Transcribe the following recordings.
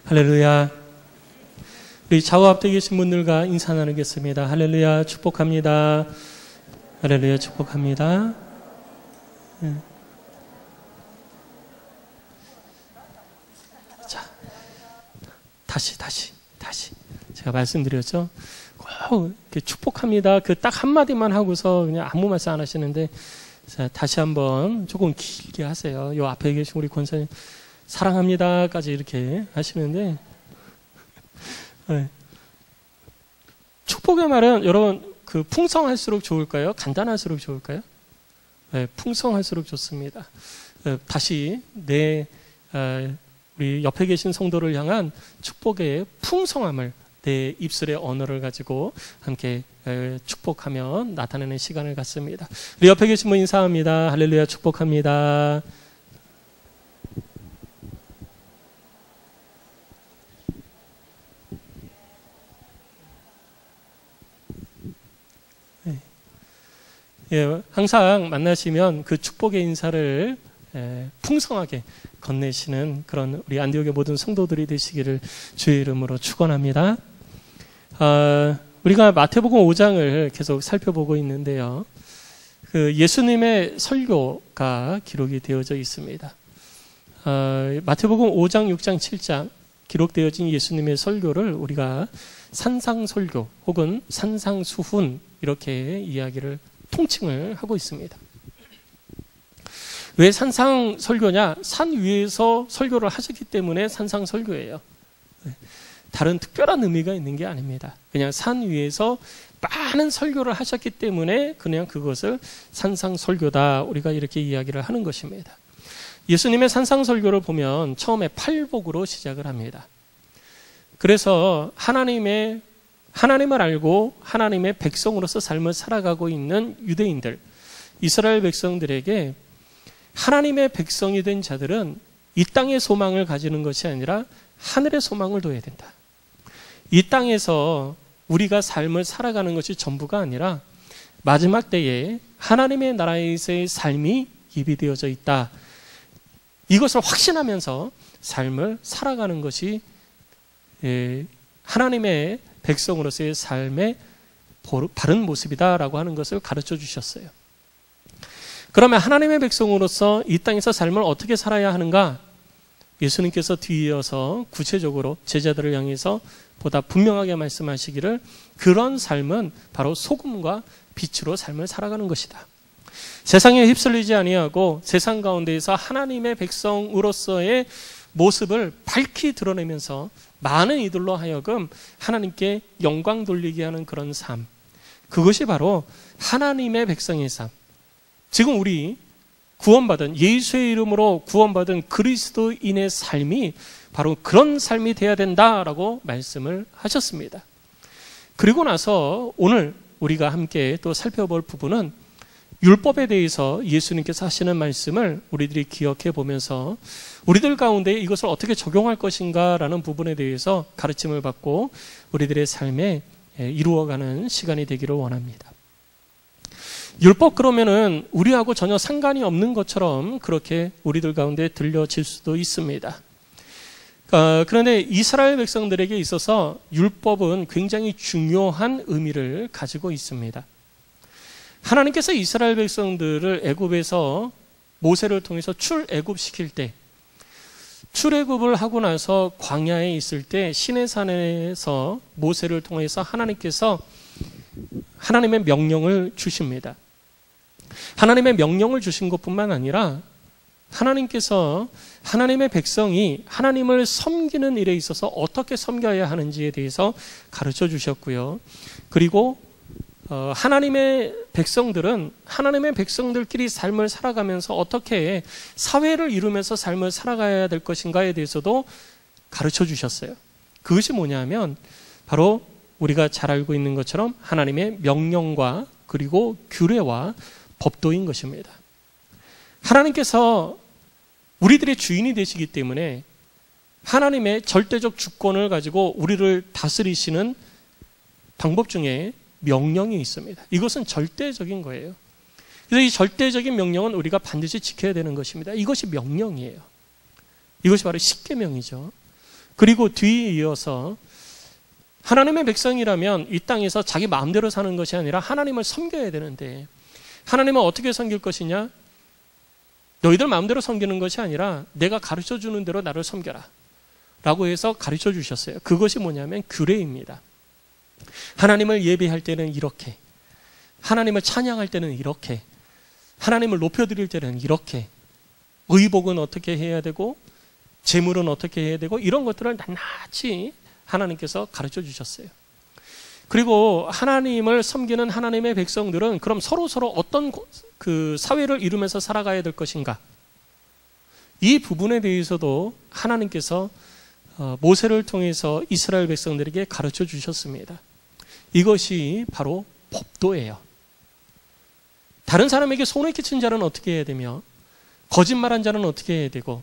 할렐루야. 우리 좌우 앞에 계신 분들과 인사 나누겠습니다. 할렐루야, 축복합니다. 할렐루야, 축복합니다. 자, 다시. 제가 말씀드렸죠? 꼭 이렇게 축복합니다. 그 딱 한마디만 하고서 그냥 아무 말씀 안 하시는데, 자, 다시 한번 조금 길게 하세요. 요 앞에 계신 우리 권사님, 사랑합니다까지 이렇게 하시는데, 네. 축복의 말은 여러분 그 풍성할수록 좋을까요? 간단할수록 좋을까요? 네, 풍성할수록 좋습니다. 다시 우리 옆에 계신 성도를 향한 축복의 풍성함을 내 입술의 언어를 가지고 함께 축복하며 나타내는 시간을 갖습니다. 우리 옆에 계신 분 인사합니다. 할렐루야, 축복합니다. 예, 항상 만나시면 그 축복의 인사를 풍성하게 건네시는 그런 우리 안디옥의 모든 성도들이 되시기를 주의 이름으로 축원합니다. 우리가 마태복음 5장을 계속 살펴보고 있는데요. 그 예수님의 설교가 기록이 되어져 있습니다. 마태복음 5장, 6장, 7장 기록되어진 예수님의 설교를 우리가 산상설교 혹은 산상수훈 이렇게 이야기를 통칭을 하고 있습니다. 왜 산상설교냐? 산 위에서 설교를 하셨기 때문에 산상설교예요. 다른 특별한 의미가 있는 게 아닙니다. 그냥 산 위에서 많은 설교를 하셨기 때문에 그냥 그것을 산상설교다 우리가 이렇게 이야기를 하는 것입니다. 예수님의 산상설교를 보면 처음에 팔복으로 시작을 합니다. 그래서 하나님을 알고 하나님의 백성으로서 삶을 살아가고 있는 유대인들, 이스라엘 백성들에게 하나님의 백성이 된 자들은 이 땅의 소망을 가지는 것이 아니라 하늘의 소망을 둬야 된다. 이 땅에서 우리가 삶을 살아가는 것이 전부가 아니라 마지막 때에 하나님의 나라에서의 삶이 예비되어져 있다. 이것을 확신하면서 삶을 살아가는 것이 하나님의 백성으로서의 삶의 바른 모습이다라고 하는 것을 가르쳐 주셨어요. 그러면 하나님의 백성으로서 이 땅에서 삶을 어떻게 살아야 하는가? 예수님께서 뒤이어서 구체적으로 제자들을 향해서 보다 분명하게 말씀하시기를 그런 삶은 바로 소금과 빛으로 삶을 살아가는 것이다. 세상에 휩쓸리지 아니하고 세상 가운데에서 하나님의 백성으로서의 모습을 밝히 드러내면서 많은 이들로 하여금 하나님께 영광 돌리게 하는 그런 삶, 그것이 바로 하나님의 백성의 삶. 지금 우리 구원받은 예수의 이름으로 구원받은 그리스도인의 삶이 바로 그런 삶이 돼야 된다라고 말씀을 하셨습니다. 그리고 나서 오늘 우리가 함께 또 살펴볼 부분은 율법에 대해서 예수님께서 하시는 말씀을 우리들이 기억해 보면서 우리들 가운데 이것을 어떻게 적용할 것인가라는 부분에 대해서 가르침을 받고 우리들의 삶에 이루어가는 시간이 되기를 원합니다. 율법 그러면은 우리하고 전혀 상관이 없는 것처럼 그렇게 우리들 가운데 들려질 수도 있습니다. 그런데 이스라엘 백성들에게 있어서 율법은 굉장히 중요한 의미를 가지고 있습니다. 하나님께서 이스라엘 백성들을 애굽에서 모세를 통해서 출애굽시킬 때, 출애굽을 하고 나서 광야에 있을 때 시내산에서 모세를 통해서 하나님께서 하나님의 명령을 주십니다. 하나님의 명령을 주신 것뿐만 아니라 하나님께서 하나님의 백성이 하나님을 섬기는 일에 있어서 어떻게 섬겨야 하는지에 대해서 가르쳐 주셨고요. 그리고 하나님의 백성들은 하나님의 백성들끼리 삶을 살아가면서 어떻게 사회를 이루면서 삶을 살아가야 될 것인가에 대해서도 가르쳐 주셨어요. 그것이 뭐냐면 바로 우리가 잘 알고 있는 것처럼 하나님의 명령과 그리고 규례와 법도인 것입니다. 하나님께서 우리들의 주인이 되시기 때문에 하나님의 절대적 주권을 가지고 우리를 다스리시는 방법 중에 명령이 있습니다. 이것은 절대적인 거예요. 그래서 이 절대적인 명령은 우리가 반드시 지켜야 되는 것입니다. 이것이 명령이에요. 이것이 바로 십계명이죠. 그리고 뒤에 이어서 하나님의 백성이라면 이 땅에서 자기 마음대로 사는 것이 아니라 하나님을 섬겨야 되는데, 하나님은 어떻게 섬길 것이냐? 너희들 마음대로 섬기는 것이 아니라 내가 가르쳐 주는 대로 나를 섬겨라 라고 해서 가르쳐 주셨어요. 그것이 뭐냐면 규례입니다. 하나님을 예배할 때는 이렇게, 하나님을 찬양할 때는 이렇게, 하나님을 높여드릴 때는 이렇게, 의복은 어떻게 해야 되고 제물은 어떻게 해야 되고, 이런 것들을 낱낱이 하나님께서 가르쳐 주셨어요. 그리고 하나님을 섬기는 하나님의 백성들은 그럼 서로 어떤 그 사회를 이루면서 살아가야 될 것인가? 이 부분에 대해서도 하나님께서 모세를 통해서 이스라엘 백성들에게 가르쳐 주셨습니다. 이것이 바로 법도예요. 다른 사람에게 손해 끼친 자는 어떻게 해야 되며, 거짓말한 자는 어떻게 해야 되고,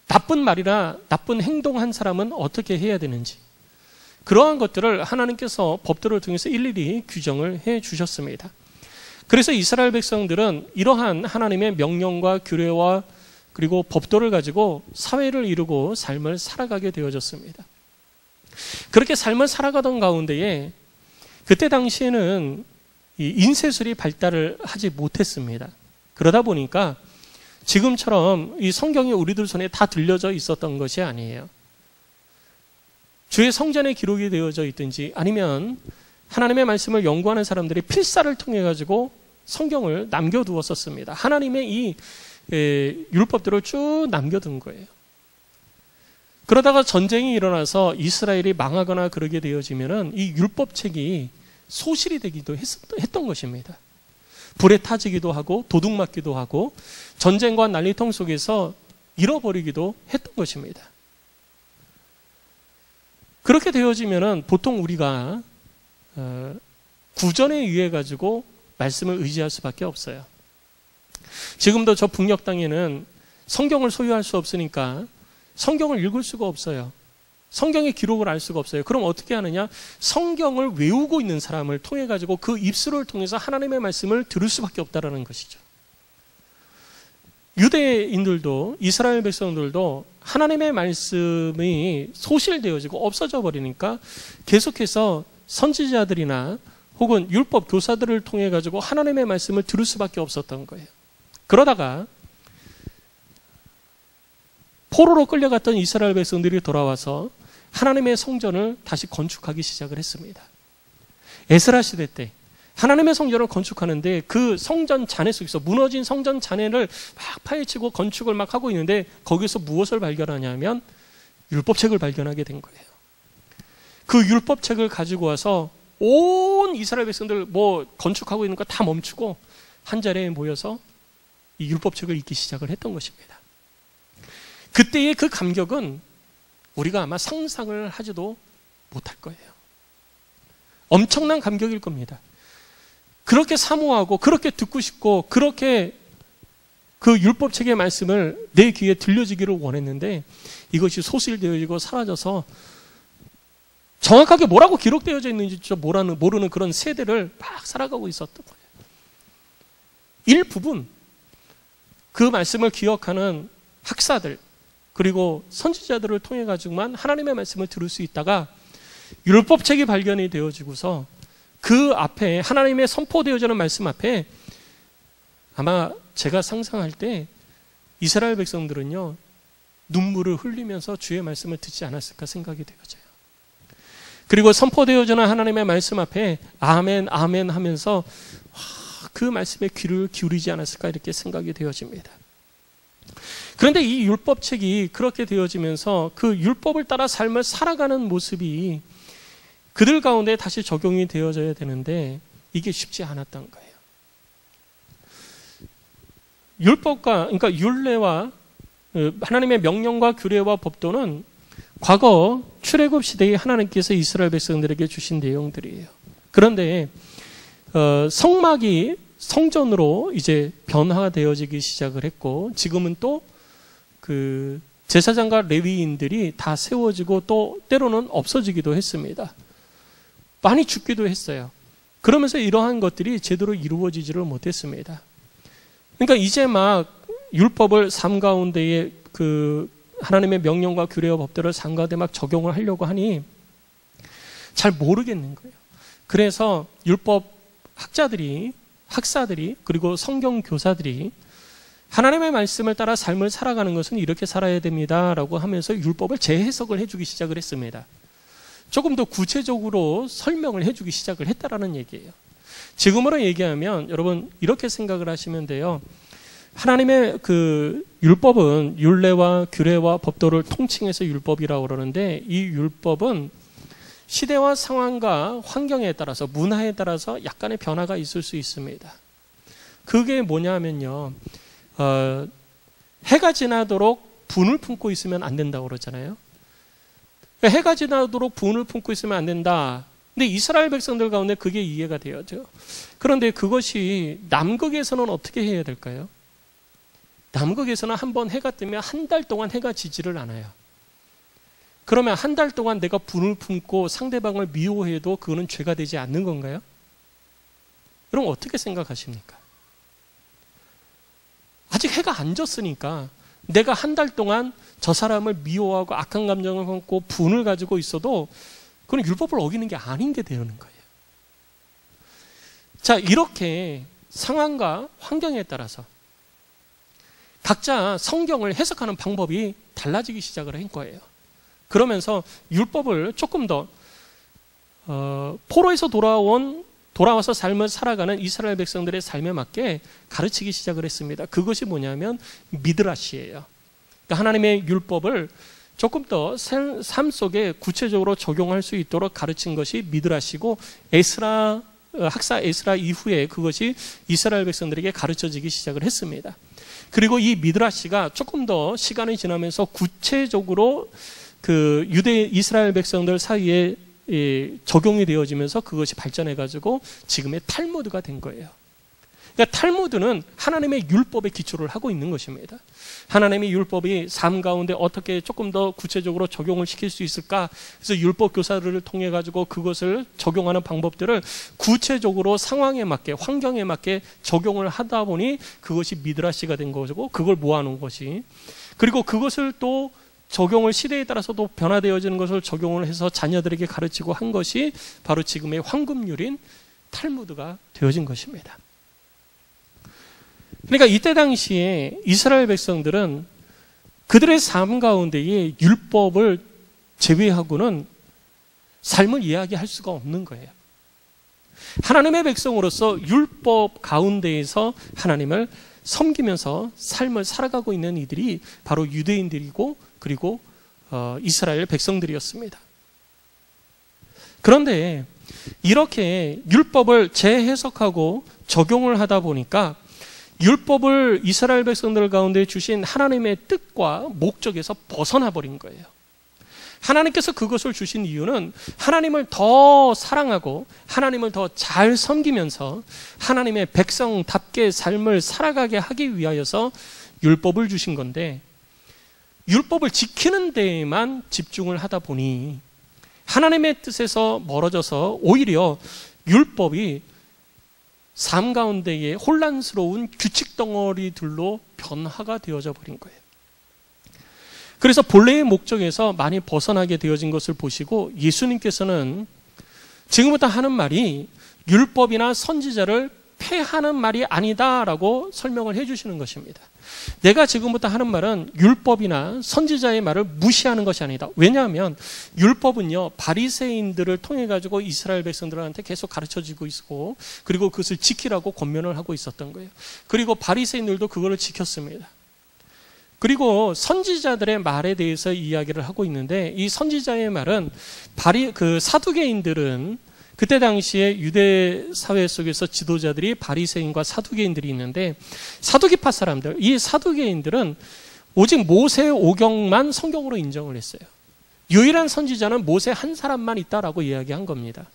나쁜 말이나 나쁜 행동한 사람은 어떻게 해야 되는지, 그러한 것들을 하나님께서 법도를 통해서 일일이 규정을 해 주셨습니다. 그래서 이스라엘 백성들은 이러한 하나님의 명령과 규례와 그리고 법도를 가지고 사회를 이루고 삶을 살아가게 되어졌습니다. 그렇게 삶을 살아가던 가운데에 그때 당시에는 이 인쇄술이 발달을 하지 못했습니다. 그러다 보니까 지금처럼 이 성경이 우리들 손에 다 들려져 있었던 것이 아니에요. 주의 성전에 기록이 되어져 있든지 아니면 하나님의 말씀을 연구하는 사람들이 필사를 통해 가지고 성경을 남겨두었었습니다. 하나님의 이 율법들을 쭉 남겨둔 거예요. 그러다가 전쟁이 일어나서 이스라엘이 망하거나 그러게 되어지면은 이 율법책이 소실이 되기도 했던 것입니다. 불에 타지기도 하고 도둑 맞기도 하고 전쟁과 난리통 속에서 잃어버리기도 했던 것입니다. 그렇게 되어지면은 보통 우리가 구전에 의해 가지고 말씀을 의지할 수밖에 없어요. 지금도 저 북녘 땅에는 성경을 소유할 수 없으니까 성경을 읽을 수가 없어요. 성경의 기록을 알 수가 없어요. 그럼 어떻게 하느냐? 성경을 외우고 있는 사람을 통해 가지고 그 입술을 통해서 하나님의 말씀을 들을 수밖에 없다라는 것이죠. 유대인들도 이스라엘 백성들도 하나님의 말씀이 소실되어지고 없어져 버리니까 계속해서 선지자들이나 혹은 율법 교사들을 통해 가지고 하나님의 말씀을 들을 수밖에 없었던 거예요. 그러다가 포로로 끌려갔던 이스라엘 백성들이 돌아와서 하나님의 성전을 다시 건축하기 시작을 했습니다. 에스라 시대 때 하나님의 성전을 건축하는데 그 성전 잔해 속에서 무너진 성전 잔해를 막 파헤치고 건축을 막 하고 있는데 거기서 무엇을 발견하냐면 율법책을 발견하게 된 거예요. 그 율법책을 가지고 와서 온 이스라엘 백성들 뭐 건축하고 있는 거 다 멈추고 한 자리에 모여서 이 율법책을 읽기 시작을 했던 것입니다. 그때의 그 감격은 우리가 아마 상상을 하지도 못할 거예요. 엄청난 감격일 겁니다. 그렇게 사모하고 그렇게 듣고 싶고 그렇게 그 율법책의 말씀을 내 귀에 들려지기를 원했는데 이것이 소실되어지고 사라져서 정확하게 뭐라고 기록되어져 있는지 모르는 그런 세대를 막 살아가고 있었던 거예요. 일부분 그 말씀을 기억하는 학사들 그리고 선지자들을 통해 가지고만 하나님의 말씀을 들을 수 있다가 율법책이 발견이 되어지고서 그 앞에 하나님의 선포되어지는 말씀 앞에 아마 제가 상상할 때 이스라엘 백성들은요 눈물을 흘리면서 주의 말씀을 듣지 않았을까 생각이 되어져요. 그리고 선포되어지는 하나님의 말씀 앞에 아멘 아멘 하면서 그 말씀에 귀를 기울이지 않았을까 이렇게 생각이 되어집니다. 그런데 이 율법책이 그렇게 되어지면서 그 율법을 따라 삶을 살아가는 모습이 그들 가운데 다시 적용이 되어져야 되는데 이게 쉽지 않았던 거예요. 율법과 그러니까 율례와 하나님의 명령과 규례와 법도는 과거 출애굽 시대에 하나님께서 이스라엘 백성들에게 주신 내용들이에요. 그런데 성막이 성전으로 이제 변화되어지기 시작을 했고 지금은 또 그 제사장과 레위인들이 다 세워지고 또 때로는 없어지기도 했습니다. 많이 죽기도 했어요. 그러면서 이러한 것들이 제대로 이루어지지를 못했습니다. 그러니까 이제 막 율법을 삶 가운데에 그 하나님의 명령과 규례와 법들을 삶 가운데 막 적용을 하려고 하니 잘 모르겠는 거예요. 그래서 율법 학사들이 그리고 성경 교사들이 하나님의 말씀을 따라 삶을 살아가는 것은 이렇게 살아야 됩니다라고 하면서 율법을 재해석을 해주기 시작을 했습니다. 조금 더 구체적으로 설명을 해주기 시작을 했다라는 얘기예요. 지금으로 얘기하면 여러분 이렇게 생각을 하시면 돼요. 하나님의 그 율법은 율례와 규례와 법도를 통칭해서 율법이라고 그러는데 이 율법은 시대와 상황과 환경에 따라서 문화에 따라서 약간의 변화가 있을 수 있습니다. 그게 뭐냐면요. 해가 지나도록 분을 품고 있으면 안 된다고 그러잖아요. 해가 지나도록 분을 품고 있으면 안 된다. 근데 이스라엘 백성들 가운데 그게 이해가 되어죠. 그런데 그것이 남극에서는 어떻게 해야 될까요? 남극에서는 한번 해가 뜨면 한 달 동안 해가 지지를 않아요. 그러면 한 달 동안 내가 분을 품고 상대방을 미워해도 그거는 죄가 되지 않는 건가요? 그럼 어떻게 생각하십니까? 아직 해가 안 졌으니까 내가 한 달 동안 저 사람을 미워하고 악한 감정을 품고 분을 가지고 있어도 그건 율법을 어기는 게 아닌 게 되는 거예요. 자, 이렇게 상황과 환경에 따라서 각자 성경을 해석하는 방법이 달라지기 시작을 한 거예요. 그러면서 율법을 조금 더 포로에서 돌아와서 삶을 살아가는 이스라엘 백성들의 삶에 맞게 가르치기 시작을 했습니다. 그것이 뭐냐면 미드라시예요. 그러니까 하나님의 율법을 조금 더 삶 속에 구체적으로 적용할 수 있도록 가르친 것이 미드라시고 학사 에스라 이후에 그것이 이스라엘 백성들에게 가르쳐지기 시작을 했습니다. 그리고 이 미드라시가 조금 더 시간이 지나면서 구체적으로 그 이스라엘 백성들 사이에 적용이 되어지면서 그것이 발전해가지고 지금의 탈무드가 된 거예요. 그러니까 탈무드는 하나님의 율법에 기초를 하고 있는 것입니다. 하나님의 율법이 삶 가운데 어떻게 조금 더 구체적으로 적용을 시킬 수 있을까? 그래서 율법 교사들을 통해 가지고 그것을 적용하는 방법들을 구체적으로 상황에 맞게, 환경에 맞게 적용을 하다 보니 그것이 미드라시가 된 것이고 그걸 모아놓은 것이, 그리고 그것을 또 적용을 시대에 따라서도 변화되어지는 것을 적용을 해서 자녀들에게 가르치고 한 것이 바로 지금의 황금률인 탈무드가 되어진 것입니다. 그러니까 이때 당시에 이스라엘 백성들은 그들의 삶 가운데에 율법을 제외하고는 삶을 이야기할 수가 없는 거예요. 하나님의 백성으로서 율법 가운데에서 하나님을 섬기면서 삶을 살아가고 있는 이들이 바로 유대인들이고 그리고 이스라엘 백성들이었습니다. 그런데 이렇게 율법을 재해석하고 적용을 하다 보니까 율법을 이스라엘 백성들 가운데 주신 하나님의 뜻과 목적에서 벗어나 버린 거예요. 하나님께서 그것을 주신 이유는 하나님을 더 사랑하고 하나님을 더 잘 섬기면서 하나님의 백성답게 삶을 살아가게 하기 위하여서 율법을 주신 건데, 율법을 지키는 데에만 집중을 하다 보니 하나님의 뜻에서 멀어져서 오히려 율법이 삶 가운데에 혼란스러운 규칙 덩어리들로 변화가 되어져 버린 거예요. 그래서 본래의 목적에서 많이 벗어나게 되어진 것을 보시고 예수님께서는 지금부터 하는 말이 율법이나 선지자를 폐하는 말이 아니다라고 설명을 해주시는 것입니다. 내가 지금부터 하는 말은 율법이나 선지자의 말을 무시하는 것이 아니다. 왜냐하면 율법은요, 바리새인들을 통해 가지고 이스라엘 백성들한테 계속 가르쳐지고 있고, 그리고 그것을 지키라고 권면을 하고 있었던 거예요. 그리고 바리새인들도 그거를 지켰습니다. 그리고 선지자들의 말에 대해서 이야기를 하고 있는데, 이 선지자의 말은 사두개인들은 그때 당시에 유대 사회 속에서 지도자들이 바리새인과 사두개인들이 있는데, 사두기파 사람들, 이 사두개인들은 오직 모세 오경만 성경으로 인정을 했어요. 유일한 선지자는 모세 한 사람만 있다라고 이야기한 겁니다.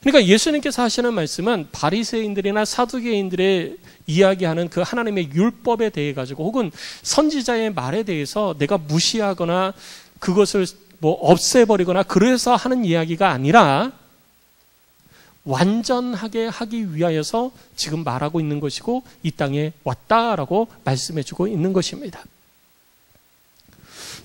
그러니까 예수님께서 하시는 말씀은 바리새인들이나 사두개인들의 이야기하는 그 하나님의 율법에 대해 가지고 혹은 선지자의 말에 대해서 내가 무시하거나 그것을 없애버리거나 그래서 하는 이야기가 아니라 완전하게 하기 위하여서 지금 말하고 있는 것이고 이 땅에 왔다라고 말씀해주고 있는 것입니다.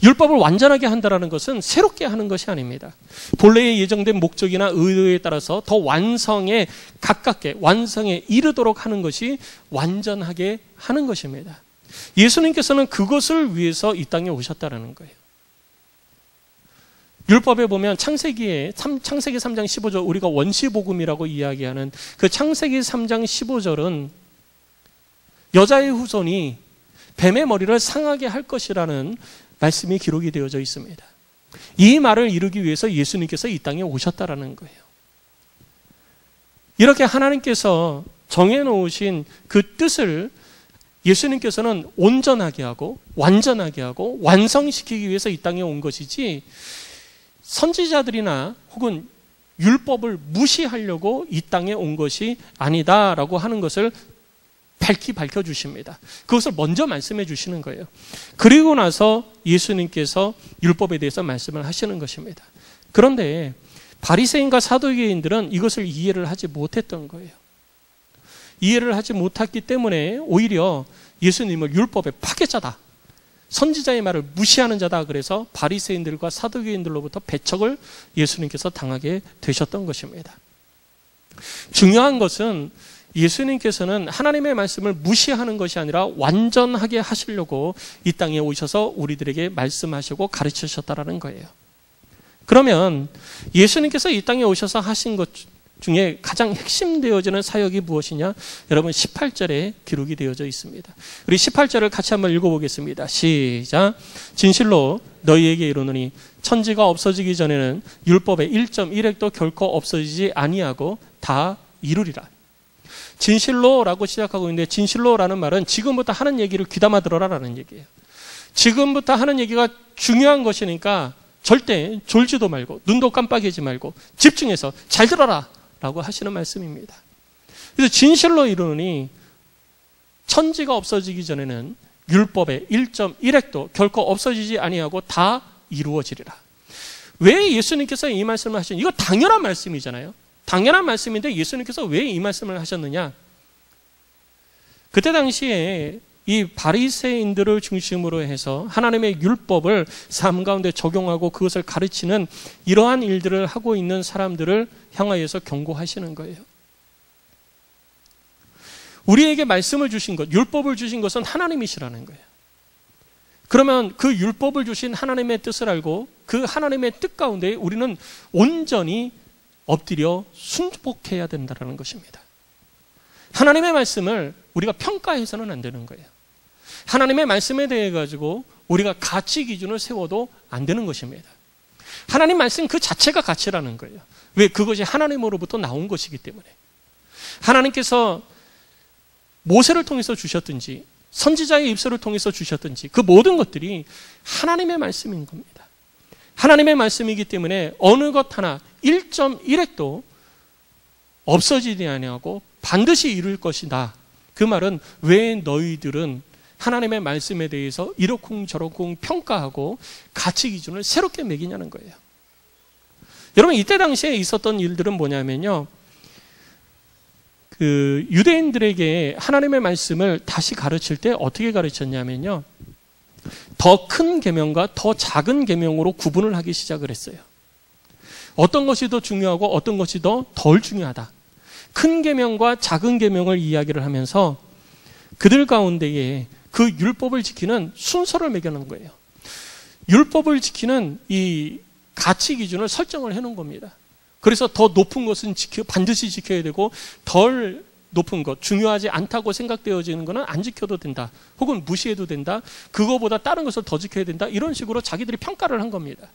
율법을 완전하게 한다는 것은 새롭게 하는 것이 아닙니다. 본래의 예정된 목적이나 의도에 따라서 더 완성에 가깝게 완성에 이르도록 하는 것이 완전하게 하는 것입니다. 예수님께서는 그것을 위해서 이 땅에 오셨다는 거예요. 율법에 보면 창세기 3장 15절, 우리가 원시복음이라고 이야기하는 그 창세기 3장 15절은 여자의 후손이 뱀의 머리를 상하게 할 것이라는 말씀이 기록이 되어져 있습니다. 이 말을 이루기 위해서 예수님께서 이 땅에 오셨다라는 거예요. 이렇게 하나님께서 정해놓으신 그 뜻을 예수님께서는 온전하게 하고 완전하게 하고 완성시키기 위해서 이 땅에 온 것이지, 선지자들이나 혹은 율법을 무시하려고 이 땅에 온 것이 아니다라고 하는 것을 밝히 밝혀주십니다. 그것을 먼저 말씀해 주시는 거예요. 그리고 나서 예수님께서 율법에 대해서 말씀을 하시는 것입니다. 그런데 바리새인과 사두개인들은 이것을 이해를 하지 못했던 거예요. 이해를 하지 못했기 때문에 오히려 예수님을 율법의 파괴자다, 선지자의 말을 무시하는 자다, 그래서 바리새인들과 사두개인들로부터 배척을 예수님께서 당하게 되셨던 것입니다. 중요한 것은 예수님께서는 하나님의 말씀을 무시하는 것이 아니라 완전하게 하시려고 이 땅에 오셔서 우리들에게 말씀하시고 가르치셨다라는 거예요. 그러면 예수님께서 이 땅에 오셔서 하신 것 중에 가장 핵심되어지는 사역이 무엇이냐? 여러분 18절에 기록이 되어져 있습니다. 우리 18절을 같이 한번 읽어보겠습니다. 시작. 진실로 너희에게 이르노니 천지가 없어지기 전에는 율법의 1.1획도 결코 없어지지 아니하고 다 이루리라. 진실로라고 시작하고 있는데, 진실로라는 말은 지금부터 하는 얘기를 귀담아 들어라라는 얘기예요. 지금부터 하는 얘기가 중요한 것이니까 절대 졸지도 말고 눈도 깜빡이지 말고 집중해서 잘 들어라 라고 하시는 말씀입니다. 그래서 진실로 이르노니 천지가 없어지기 전에는 율법의 1.1획도 결코 없어지지 아니하고 다 이루어지리라. 왜 예수님께서 이 말씀을 하셨냐? 이거 당연한 말씀이잖아요. 당연한 말씀인데 예수님께서 왜 이 말씀을 하셨느냐? 그때 당시에 이 바리새인들을 중심으로 해서 하나님의 율법을 삶 가운데 적용하고 그것을 가르치는 이러한 일들을 하고 있는 사람들을 향하여서 경고하시는 거예요. 우리에게 말씀을 주신 것, 율법을 주신 것은 하나님이시라는 거예요. 그러면 그 율법을 주신 하나님의 뜻을 알고 그 하나님의 뜻 가운데 우리는 온전히 엎드려 순복해야 된다는 것입니다. 하나님의 말씀을 우리가 평가해서는 안 되는 거예요. 하나님의 말씀에 대해 가지고 우리가 가치 기준을 세워도 안 되는 것입니다. 하나님 말씀 그 자체가 가치라는 거예요. 왜? 그것이 하나님으로부터 나온 것이기 때문에. 하나님께서 모세를 통해서 주셨든지 선지자의 입술을 통해서 주셨든지 그 모든 것들이 하나님의 말씀인 겁니다. 하나님의 말씀이기 때문에 어느 것 하나 1.1획도 없어지지 아니하고 반드시 이룰 것이다. 그 말은 왜 너희들은 하나님의 말씀에 대해서 이러쿵저러쿵 평가하고 가치 기준을 새롭게 매기냐는 거예요. 여러분, 이때 당시에 있었던 일들은 뭐냐면요, 그 유대인들에게 하나님의 말씀을 다시 가르칠 때 어떻게 가르쳤냐면요, 더 큰 계명과 더 작은 계명으로 구분을 하기 시작을 했어요. 어떤 것이 더 중요하고 어떤 것이 더 덜 중요하다. 큰 계명과 작은 계명을 이야기를 하면서 그들 가운데에 그 율법을 지키는 순서를 매겨놓은 거예요. 율법을 지키는 이 가치 기준을 설정을 해놓은 겁니다. 그래서 더 높은 것은 반드시 지켜야 되고 덜 높은 것, 중요하지 않다고 생각되어지는 것은 안 지켜도 된다. 혹은 무시해도 된다. 그거보다 다른 것을 더 지켜야 된다. 이런 식으로 자기들이 평가를 한 겁니다.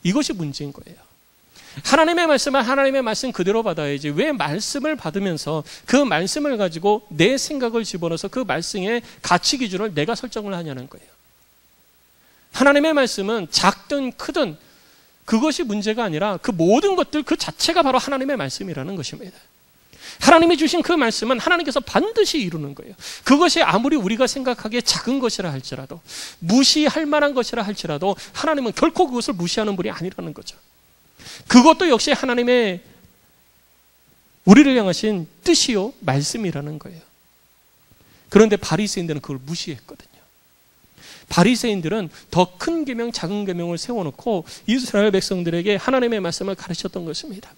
이것이 문제인 거예요. 하나님의 말씀은 하나님의 말씀 그대로 받아야지, 왜 말씀을 받으면서 그 말씀을 가지고 내 생각을 집어넣어서 그 말씀의 가치 기준을 내가 설정을 하냐는 거예요. 하나님의 말씀은 작든 크든 그것이 문제가 아니라 그 모든 것들 그 자체가 바로 하나님의 말씀이라는 것입니다. 하나님이 주신 그 말씀은 하나님께서 반드시 이루는 거예요. 그것이 아무리 우리가 생각하기에 작은 것이라 할지라도, 무시할 만한 것이라 할지라도 하나님은 결코 그것을 무시하는 분이 아니라는 거죠. 그것도 역시 하나님의 우리를 향하신 뜻이요 말씀이라는 거예요. 그런데 바리새인들은 그걸 무시했거든요. 바리새인들은 더 큰 계명, 작은 계명을 세워놓고 이스라엘 백성들에게 하나님의 말씀을 가르쳤던 것입니다.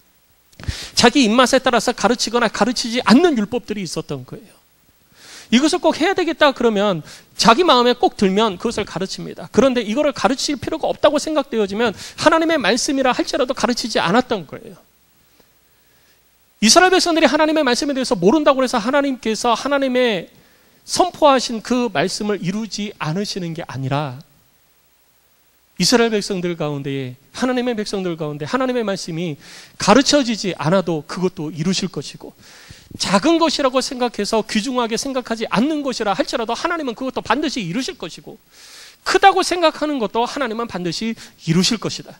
자기 입맛에 따라서 가르치거나 가르치지 않는 율법들이 있었던 거예요. 이것을 꼭 해야 되겠다 그러면 자기 마음에 꼭 들면 그것을 가르칩니다. 그런데 이거를 가르칠 필요가 없다고 생각되어지면 하나님의 말씀이라 할지라도 가르치지 않았던 거예요. 이스라엘 백성들이 하나님의 말씀에 대해서 모른다고 해서 하나님께서 하나님의 선포하신 그 말씀을 이루지 않으시는 게 아니라 이스라엘 백성들 가운데에 하나님의 백성들 가운데 하나님의 말씀이 가르쳐지지 않아도 그것도 이루실 것이고 작은 것이라고 생각해서 귀중하게 생각하지 않는 것이라 할지라도 하나님은 그것도 반드시 이루실 것이고 크다고 생각하는 것도 하나님은 반드시 이루실 것이다.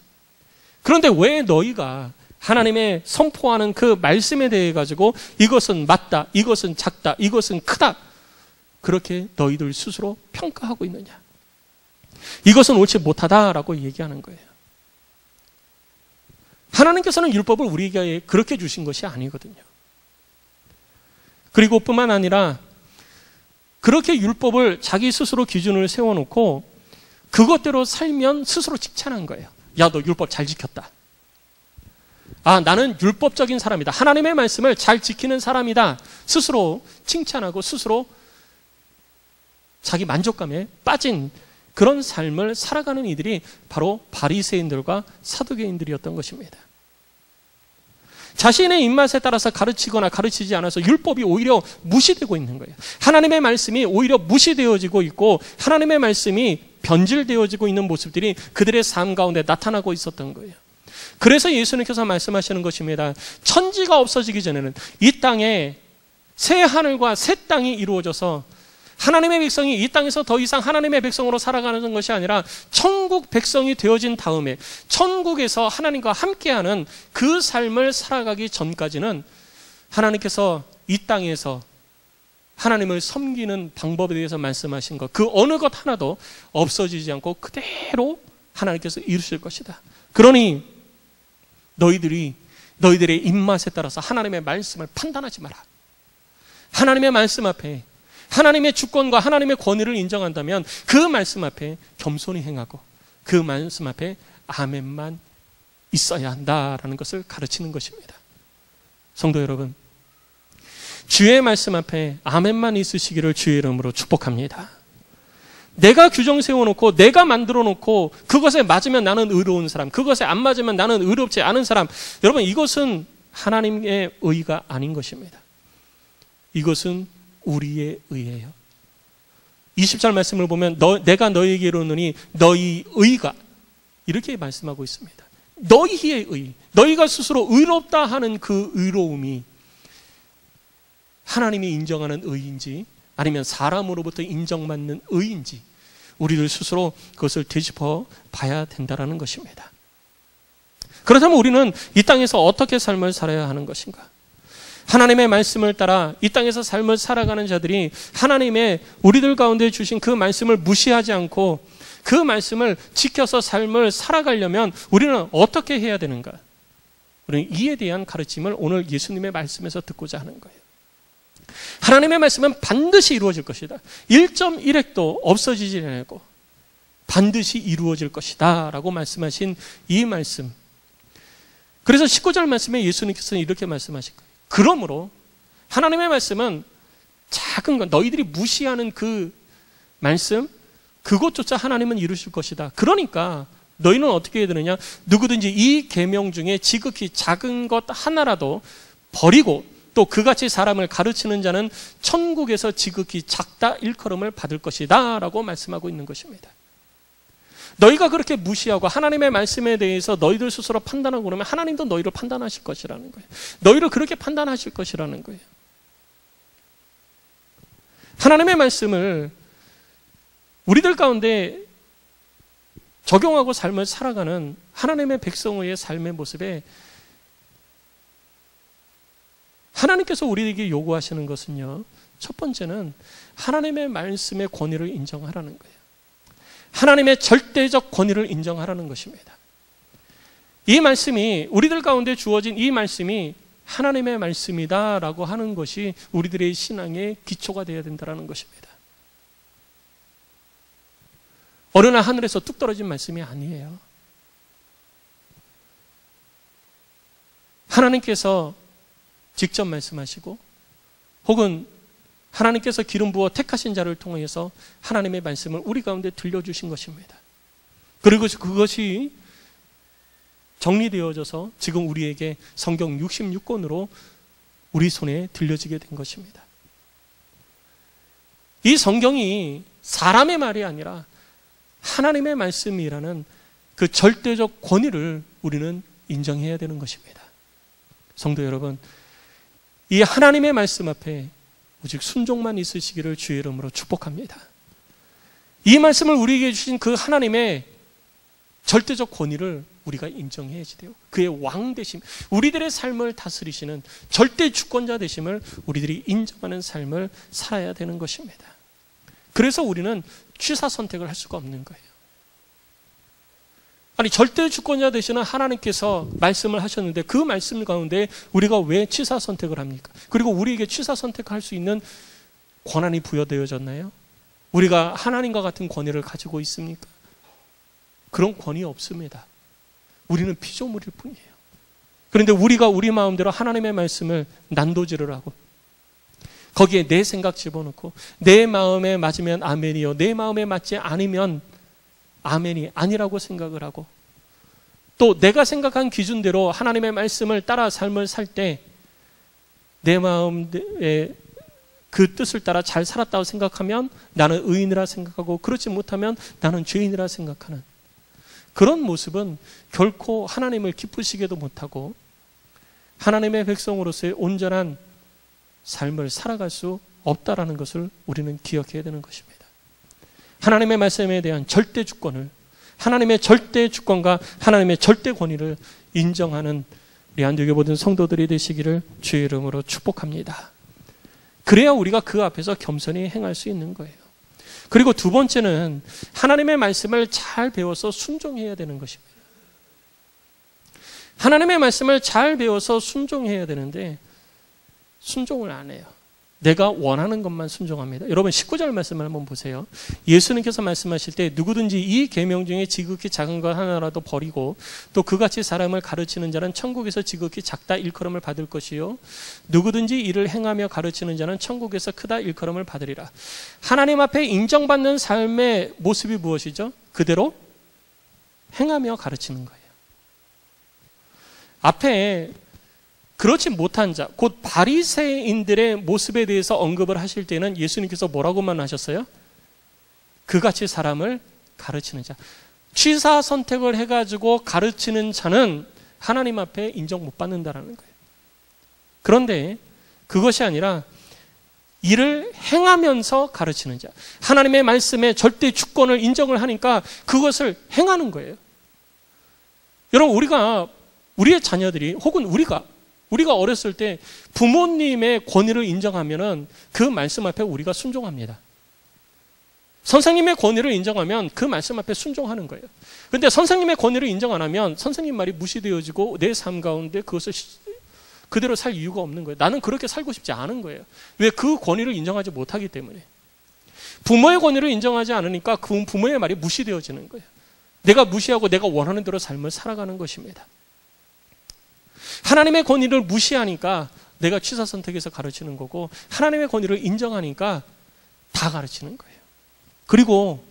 그런데 왜 너희가 하나님의 선포하는 그 말씀에 대해 가지고 이것은 맞다, 이것은 작다, 이것은 크다 그렇게 너희들 스스로 평가하고 있느냐? 이것은 옳지 못하다라고 얘기하는 거예요. 하나님께서는 율법을 우리에게 그렇게 주신 것이 아니거든요. 그리고 뿐만 아니라 그렇게 율법을 자기 스스로 기준을 세워놓고 그것대로 살면 스스로 칭찬한 거예요. 야, 너 율법 잘 지켰다. 아, 나는 율법적인 사람이다. 하나님의 말씀을 잘 지키는 사람이다. 스스로 칭찬하고 스스로 자기 만족감에 빠진 그런 삶을 살아가는 이들이 바로 바리새인들과 사두개인들이었던 것입니다. 자신의 입맛에 따라서 가르치거나 가르치지 않아서 율법이 오히려 무시되고 있는 거예요. 하나님의 말씀이 오히려 무시되어지고 있고 하나님의 말씀이 변질되어지고 있는 모습들이 그들의 삶 가운데 나타나고 있었던 거예요. 그래서 예수님께서 말씀하시는 것입니다. 천지가 없어지기 전에는 이 땅에 새 하늘과 새 땅이 이루어져서 하나님의 백성이 이 땅에서 더 이상 하나님의 백성으로 살아가는 것이 아니라 천국 백성이 되어진 다음에 천국에서 하나님과 함께하는 그 삶을 살아가기 전까지는 하나님께서 이 땅에서 하나님을 섬기는 방법에 대해서 말씀하신 것, 그 어느 것 하나도 없어지지 않고 그대로 하나님께서 이루실 것이다. 그러니 너희들의 입맛에 따라서 하나님의 말씀을 판단하지 마라. 하나님의 말씀 앞에 하나님의 주권과 하나님의 권위를 인정한다면 그 말씀 앞에 겸손히 행하고 그 말씀 앞에 아멘만 있어야 한다라는 것을 가르치는 것입니다. 성도 여러분, 주의 말씀 앞에 아멘만 있으시기를 주의 이름으로 축복합니다. 내가 규정 세워놓고 내가 만들어놓고 그것에 맞으면 나는 의로운 사람, 그것에 안 맞으면 나는 의롭지 않은 사람, 여러분 이것은 하나님의 의가 아닌 것입니다. 이것은 우리의 의예요. 20절 말씀을 보면 내가 너희에게 이르노니 너희 의가 이렇게 말씀하고 있습니다. 너희의 의, 너희가 스스로 의롭다 하는 그 의로움이 하나님이 인정하는 의인지 아니면 사람으로부터 인정받는 의인지 우리들 스스로 그것을 되짚어 봐야 된다는 것입니다. 그렇다면 우리는 이 땅에서 어떻게 삶을 살아야 하는 것인가? 하나님의 말씀을 따라 이 땅에서 삶을 살아가는 자들이 하나님의 우리들 가운데 주신 그 말씀을 무시하지 않고 그 말씀을 지켜서 삶을 살아가려면 우리는 어떻게 해야 되는가? 우리는 이에 대한 가르침을 오늘 예수님의 말씀에서 듣고자 하는 거예요. 하나님의 말씀은 반드시 이루어질 것이다. 1.1핵도 없어지지 않고 반드시 이루어질 것이다 라고 말씀하신 이 말씀. 그래서 19절 말씀에 예수님께서는 이렇게 말씀하실 거예요. 그러므로 하나님의 말씀은 작은 것, 너희들이 무시하는 그 말씀, 그것조차 하나님은 이루실 것이다. 그러니까 너희는 어떻게 해야 되느냐? 누구든지 이 계명 중에 지극히 작은 것 하나라도 버리고 또 그같이 사람을 가르치는 자는 천국에서 지극히 작다 일컬음을 받을 것이다 라고 말씀하고 있는 것입니다. 너희가 그렇게 무시하고 하나님의 말씀에 대해서 너희들 스스로 판단하고 그러면 하나님도 너희를 판단하실 것이라는 거예요. 너희를 그렇게 판단하실 것이라는 거예요. 하나님의 말씀을 우리들 가운데 적용하고 삶을 살아가는 하나님의 백성의 삶의 모습에 하나님께서 우리에게 요구하시는 것은요, 첫 번째는 하나님의 말씀의 권위를 인정하라는 거예요. 하나님의 절대적 권위를 인정하라는 것입니다. 이 말씀이 우리들 가운데 주어진 이 말씀이 하나님의 말씀이다라고 하는 것이 우리들의 신앙의 기초가 되어야 된다는 것입니다. 어느 날 하늘에서 뚝 떨어진 말씀이 아니에요. 하나님께서 직접 말씀하시고 혹은 하나님께서 기름 부어 택하신 자를 통해서 하나님의 말씀을 우리 가운데 들려주신 것입니다. 그리고 그것이 정리되어져서 지금 우리에게 성경 66권으로 우리 손에 들려지게 된 것입니다. 이 성경이 사람의 말이 아니라 하나님의 말씀이라는 그 절대적 권위를 우리는 인정해야 되는 것입니다. 성도 여러분, 이 하나님의 말씀 앞에 오직 순종만 있으시기를 주의 이름으로 축복합니다. 이 말씀을 우리에게 주신 그 하나님의 절대적 권위를 우리가 인정해야지 돼요. 그의 왕 되심, 우리들의 삶을 다스리시는 절대 주권자 되심을 우리들이 인정하는 삶을 살아야 되는 것입니다. 그래서 우리는 취사 선택을 할 수가 없는 거예요. 아니, 절대 주권자 되시는 하나님께서 말씀을 하셨는데 그 말씀 가운데 우리가 왜 취사 선택을 합니까? 그리고 우리에게 취사 선택할 수 있는 권한이 부여되어졌나요? 우리가 하나님과 같은 권위를 가지고 있습니까? 그런 권위 없습니다. 우리는 피조물일 뿐이에요. 그런데 우리가 우리 마음대로 하나님의 말씀을 난도질을 하고 거기에 내 생각 집어넣고 내 마음에 맞으면 아멘이요, 내 마음에 맞지 않으면 아멘이 아니라고 생각을 하고 또 내가 생각한 기준대로 하나님의 말씀을 따라 삶을 살 때 내 마음의 그 뜻을 따라 잘 살았다고 생각하면 나는 의인이라 생각하고 그렇지 못하면 나는 죄인이라 생각하는 그런 모습은 결코 하나님을 기쁘시게도 못하고 하나님의 백성으로서의 온전한 삶을 살아갈 수 없다라는 것을 우리는 기억해야 되는 것입니다. 하나님의 말씀에 대한 절대 주권을, 하나님의 절대 주권과 하나님의 절대 권위를 인정하는 우리 안디옥의 모든 성도들이 되시기를 주의 이름으로 축복합니다. 그래야 우리가 그 앞에서 겸손히 행할 수 있는 거예요. 그리고 두 번째는 하나님의 말씀을 잘 배워서 순종해야 되는 것입니다. 하나님의 말씀을 잘 배워서 순종해야 되는데 순종을 안 해요. 내가 원하는 것만 순종합니다. 여러분 19절 말씀을 한번 보세요. 예수님께서 말씀하실 때 누구든지 이 계명 중에 지극히 작은 것 하나라도 버리고 또 그같이 사람을 가르치는 자는 천국에서 지극히 작다 일컬음을 받을 것이요 누구든지 이를 행하며 가르치는 자는 천국에서 크다 일컬음을 받으리라. 하나님 앞에 인정받는 삶의 모습이 무엇이죠? 그대로 행하며 가르치는 거예요. 앞에 그렇지 못한 자, 곧 바리새인들의 모습에 대해서 언급을 하실 때는 예수님께서 뭐라고만 하셨어요? 그같이 사람을 가르치는 자. 취사 선택을 해가지고 가르치는 자는 하나님 앞에 인정 못 받는다라는 거예요. 그런데 그것이 아니라 이를 행하면서 가르치는 자. 하나님의 말씀에 절대 주권을 인정을 하니까 그것을 행하는 거예요. 여러분, 우리의 자녀들이 혹은 우리가 어렸을 때 부모님의 권위를 인정하면은 그 말씀 앞에 우리가 순종합니다. 선생님의 권위를 인정하면 그 말씀 앞에 순종하는 거예요. 그런데 선생님의 권위를 인정 안 하면 선생님 말이 무시되어지고 내 삶 가운데 그것을 그대로 살 이유가 없는 거예요. 나는 그렇게 살고 싶지 않은 거예요. 왜? 그 권위를 인정하지 못하기 때문에. 부모의 권위를 인정하지 않으니까 그 부모의 말이 무시되어지는 거예요. 내가 무시하고 내가 원하는 대로 삶을 살아가는 것입니다. 하나님의 권위를 무시하니까 내가 취사 선택해서 가르치는 거고 하나님의 권위를 인정하니까 다 가르치는 거예요. 그리고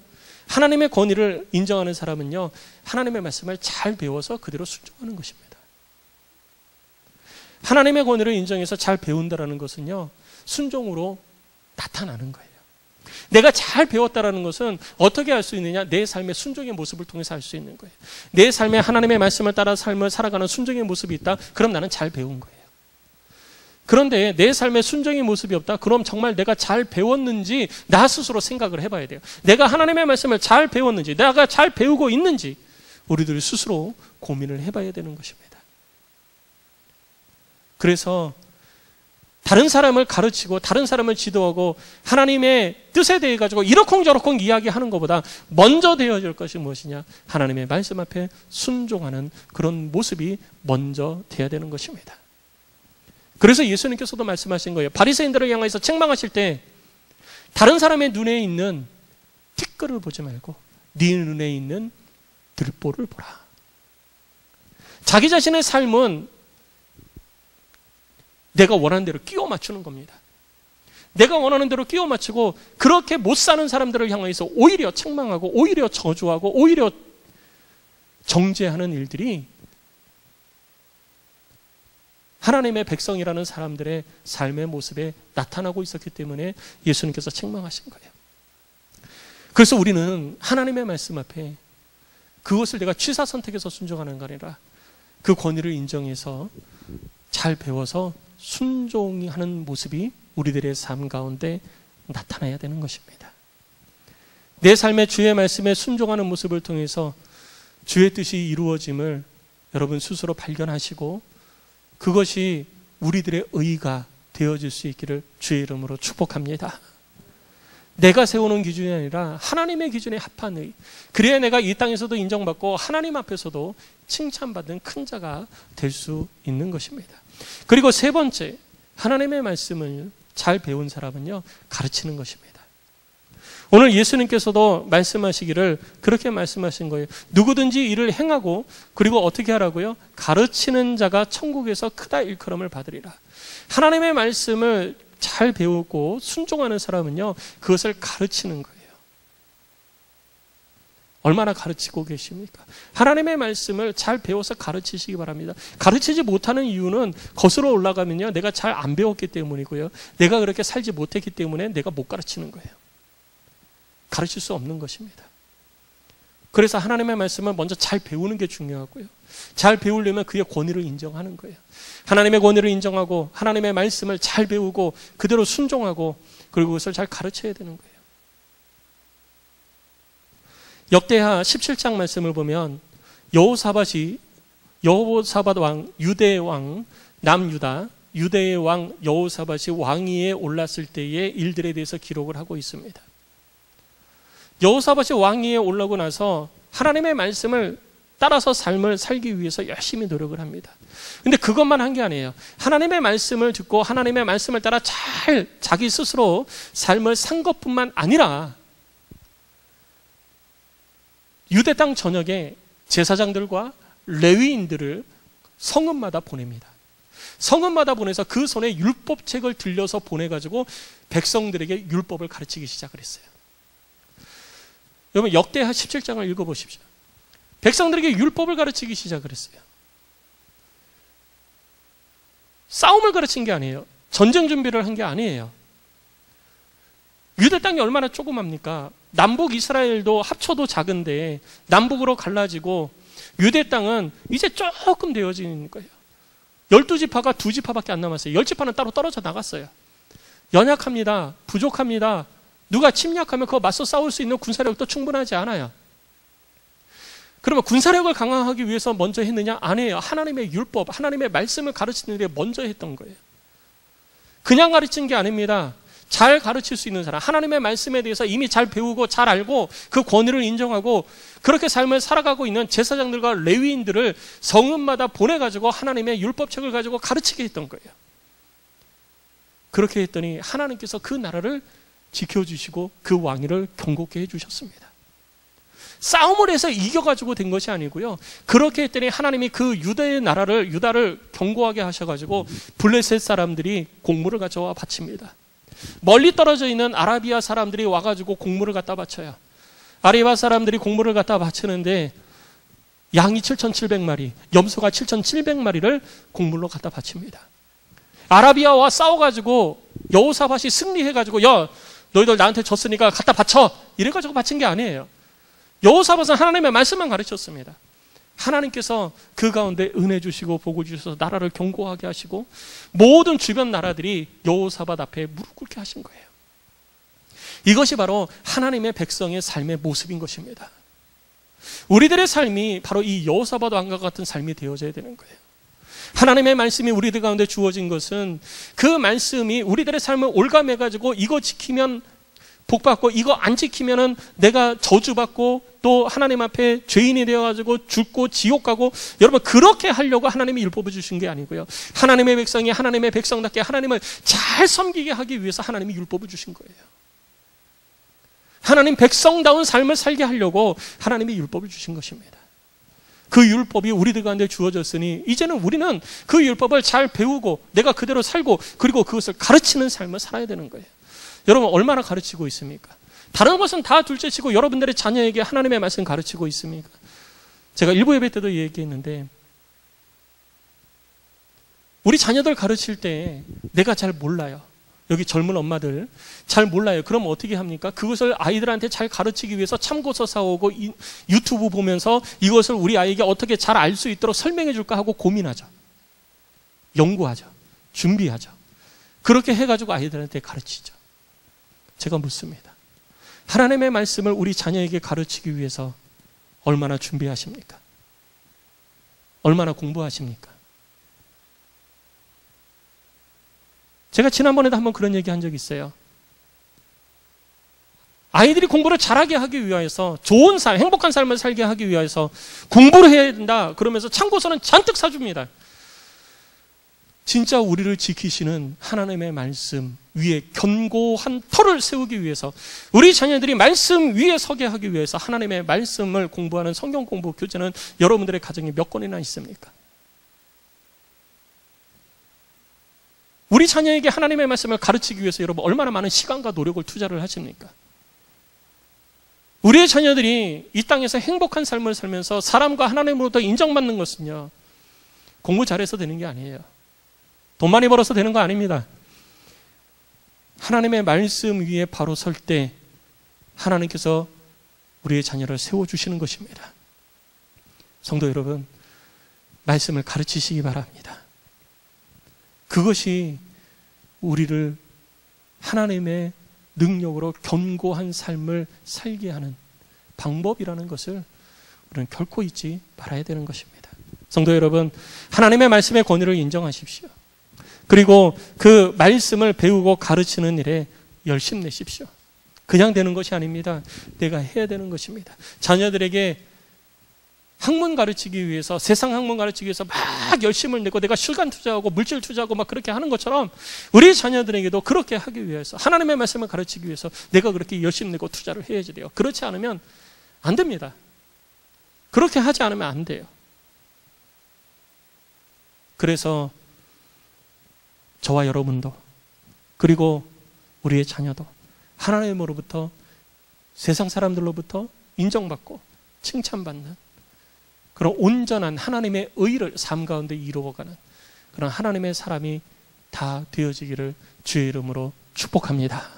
하나님의 권위를 인정하는 사람은요, 하나님의 말씀을 잘 배워서 그대로 순종하는 것입니다. 하나님의 권위를 인정해서 잘 배운다는 것은요, 순종으로 나타나는 거예요. 내가 잘 배웠다는 것은 어떻게 할 수 있느냐? 내 삶의 순종의 모습을 통해서 할 수 있는 거예요. 내 삶에 하나님의 말씀을 따라 삶을 살아가는 순종의 모습이 있다? 그럼 나는 잘 배운 거예요. 그런데 내 삶에 순종의 모습이 없다? 그럼 정말 내가 잘 배웠는지 나 스스로 생각을 해봐야 돼요. 내가 하나님의 말씀을 잘 배웠는지, 내가 잘 배우고 있는지 우리들이 스스로 고민을 해봐야 되는 것입니다. 그래서 다른 사람을 가르치고 다른 사람을 지도하고 하나님의 뜻에 대해 가지고 이러쿵저러쿵 이야기하는 것보다 먼저 되어질 것이 무엇이냐? 하나님의 말씀 앞에 순종하는 그런 모습이 먼저 되어야 되는 것입니다. 그래서 예수님께서도 말씀하신 거예요. 바리새인들을 향해서 책망하실 때 다른 사람의 눈에 있는 티끌을 보지 말고 네 눈에 있는 들보를 보라. 자기 자신의 삶은 내가 원하는 대로 끼워 맞추는 겁니다. 내가 원하는 대로 끼워 맞추고 그렇게 못 사는 사람들을 향해서 오히려 책망하고 오히려 저주하고 오히려 정죄하는 일들이 하나님의 백성이라는 사람들의 삶의 모습에 나타나고 있었기 때문에 예수님께서 책망하신 거예요. 그래서 우리는 하나님의 말씀 앞에 그것을 내가 취사 선택해서 순종하는 게 아니라 그 권위를 인정해서 잘 배워서 순종하는 모습이 우리들의 삶 가운데 나타나야 되는 것입니다. 내 삶의 주의 말씀에 순종하는 모습을 통해서 주의 뜻이 이루어짐을 여러분 스스로 발견하시고 그것이 우리들의 의가 되어질 수 있기를 주의 이름으로 축복합니다. 내가 세우는 기준이 아니라 하나님의 기준에 합한 의. 그래야 내가 이 땅에서도 인정받고 하나님 앞에서도 칭찬받는 큰 자가 될 수 있는 것입니다. 그리고 세 번째, 하나님의 말씀을 잘 배운 사람은요, 가르치는 것입니다. 오늘 예수님께서도 말씀하시기를 그렇게 말씀하신 거예요. 누구든지 이를 행하고 그리고 어떻게 하라고요? 가르치는 자가 천국에서 크다 일컬음을 받으리라. 하나님의 말씀을 잘 배우고 순종하는 사람은요, 그것을 가르치는 거예요. 얼마나 가르치고 계십니까? 하나님의 말씀을 잘 배워서 가르치시기 바랍니다. 가르치지 못하는 이유는 거슬러 올라가면요, 내가 잘 안 배웠기 때문이고요, 내가 그렇게 살지 못했기 때문에 내가 못 가르치는 거예요. 가르칠 수 없는 것입니다. 그래서 하나님의 말씀을 먼저 잘 배우는 게 중요하고요, 잘 배우려면 그의 권위를 인정하는 거예요. 하나님의 권위를 인정하고 하나님의 말씀을 잘 배우고 그대로 순종하고 그리고 그것을 잘 가르쳐야 되는 거예요. 역대하 17장 말씀을 보면 여호사밧 왕, 유대의 왕, 남유다, 유대의 왕 여호사밧이 왕위에 올랐을 때의 일들에 대해서 기록을 하고 있습니다. 여호사밧이 왕위에 올라오고 나서 하나님의 말씀을 따라서 삶을 살기 위해서 열심히 노력을 합니다. 근데 그것만 한 게 아니에요. 하나님의 말씀을 듣고 하나님의 말씀을 따라 잘 자기 스스로 삶을 산 것뿐만 아니라 유대 땅 전역에 제사장들과 레위인들을 성읍마다 보냅니다. 성읍마다 보내서 그 손에 율법책을 들려서 보내가지고 백성들에게 율법을 가르치기 시작을 했어요. 여러분 역대하 17장을 읽어보십시오. 백성들에게 율법을 가르치기 시작을 했어요. 싸움을 가르친 게 아니에요. 전쟁 준비를 한 게 아니에요. 유대 땅이 얼마나 조그맣니까? 남북 이스라엘도 합쳐도 작은데 남북으로 갈라지고 유대 땅은 이제 조금 되어진 거예요. 12지파가 2지파밖에 안 남았어요. 10지파는 따로 떨어져 나갔어요. 연약합니다. 부족합니다. 누가 침략하면 그거 맞서 싸울 수 있는 군사력도 충분하지 않아요. 그러면 군사력을 강화하기 위해서 먼저 했느냐? 아니에요. 하나님의 율법, 하나님의 말씀을 가르치는 데 먼저 했던 거예요. 그냥 가르친 게 아닙니다. 잘 가르칠 수 있는 사람, 하나님의 말씀에 대해서 이미 잘 배우고 잘 알고 그 권위를 인정하고 그렇게 삶을 살아가고 있는 제사장들과 레위인들을 성읍마다 보내가지고 하나님의 율법책을 가지고 가르치게 했던 거예요. 그렇게 했더니 하나님께서 그 나라를 지켜주시고 그 왕위를 경고케 해주셨습니다. 싸움을 해서 이겨가지고 된 것이 아니고요, 그렇게 했더니 하나님이 그 유다의 나라를, 유다를 견고하게 하셔가지고 블레셋 사람들이 곡물을 가져와 바칩니다. 멀리 떨어져 있는 아라비아 사람들이 와가지고 곡물을 갖다 바쳐요. 아라비아 사람들이 곡물을 갖다 바치는데 양이 7,700마리, 염소가 7,700마리를 곡물로 갖다 바칩니다. 아라비아와 싸워가지고 여호사밧이 승리해가지고 야 너희들 나한테 졌으니까 갖다 바쳐 이래가지고 바친 게 아니에요. 여호사밧은 하나님의 말씀만 가르쳤습니다. 하나님께서 그 가운데 은혜 주시고 복을 주셔서 나라를 견고하게 하시고 모든 주변 나라들이 여호사밧 앞에 무릎 꿇게 하신 거예요. 이것이 바로 하나님의 백성의 삶의 모습인 것입니다. 우리들의 삶이 바로 이 여호사밧 왕과 같은 삶이 되어져야 되는 거예요. 하나님의 말씀이 우리들 가운데 주어진 것은 그 말씀이 우리들의 삶을 올감해가지고 이거 지키면 복받고 이거 안 지키면은 내가 저주받고 또 하나님 앞에 죄인이 되어가지고 죽고 지옥 가고, 여러분 그렇게 하려고 하나님이 율법을 주신 게 아니고요. 하나님의 백성이 하나님의 백성답게 하나님을 잘 섬기게 하기 위해서 하나님이 율법을 주신 거예요. 하나님 백성다운 삶을 살게 하려고 하나님이 율법을 주신 것입니다. 그 율법이 우리들 가운데 주어졌으니 이제는 우리는 그 율법을 잘 배우고 내가 그대로 살고 그리고 그것을 가르치는 삶을 살아야 되는 거예요. 여러분 얼마나 가르치고 있습니까? 다른 것은 다 둘째치고 여러분들의 자녀에게 하나님의 말씀 가르치고 있습니까? 제가 일부 예배 때도 얘기했는데, 우리 자녀들 가르칠 때 내가 잘 몰라요. 여기 젊은 엄마들 잘 몰라요. 그럼 어떻게 합니까? 그것을 아이들한테 잘 가르치기 위해서 참고서 사오고 유튜브 보면서 이것을 우리 아이에게 어떻게 잘 알 수 있도록 설명해 줄까 하고 고민하죠. 연구하죠. 준비하죠. 그렇게 해가지고 아이들한테 가르치죠. 제가 묻습니다. 하나님의 말씀을 우리 자녀에게 가르치기 위해서 얼마나 준비하십니까? 얼마나 공부하십니까? 제가 지난번에도 한번 그런 얘기 한 적이 있어요. 아이들이 공부를 잘하게 하기 위해서, 좋은 삶, 행복한 삶을 살게 하기 위해서 공부를 해야 된다 그러면서 참고서는 잔뜩 사줍니다. 진짜 우리를 지키시는 하나님의 말씀 위에 견고한 터를 세우기 위해서, 우리 자녀들이 말씀 위에 서게 하기 위해서 하나님의 말씀을 공부하는 성경 공부 교재는 여러분들의 가정에 몇 권이나 있습니까? 우리 자녀에게 하나님의 말씀을 가르치기 위해서 여러분 얼마나 많은 시간과 노력을 투자를 하십니까? 우리의 자녀들이 이 땅에서 행복한 삶을 살면서 사람과 하나님으로부터 인정받는 것은요, 공부 잘해서 되는 게 아니에요. 돈 많이 벌어서 되는 거 아닙니다. 하나님의 말씀 위에 바로 설 때 하나님께서 우리의 자녀를 세워주시는 것입니다. 성도 여러분, 말씀을 가르치시기 바랍니다. 그것이 우리를 하나님의 능력으로 견고한 삶을 살게 하는 방법이라는 것을 우리는 결코 잊지 말아야 되는 것입니다. 성도 여러분, 하나님의 말씀의 권위를 인정하십시오. 그리고 그 말씀을 배우고 가르치는 일에 열심 내십시오. 그냥 되는 것이 아닙니다. 내가 해야 되는 것입니다. 자녀들에게 학문 가르치기 위해서, 세상 학문 가르치기 위해서 막 열심을 내고 내가 시간 투자하고 물질 투자하고 막 그렇게 하는 것처럼 우리 자녀들에게도 그렇게 하기 위해서, 하나님의 말씀을 가르치기 위해서 내가 그렇게 열심 내고 투자를 해야지 돼요. 그렇지 않으면 안 됩니다. 그렇게 하지 않으면 안 돼요. 그래서 저와 여러분도, 그리고 우리의 자녀도 하나님으로부터, 세상 사람들로부터 인정받고 칭찬받는 그런 온전한 하나님의 의를 삶 가운데 이루어가는 그런 하나님의 사람이 다 되어지기를 주의 이름으로 축복합니다.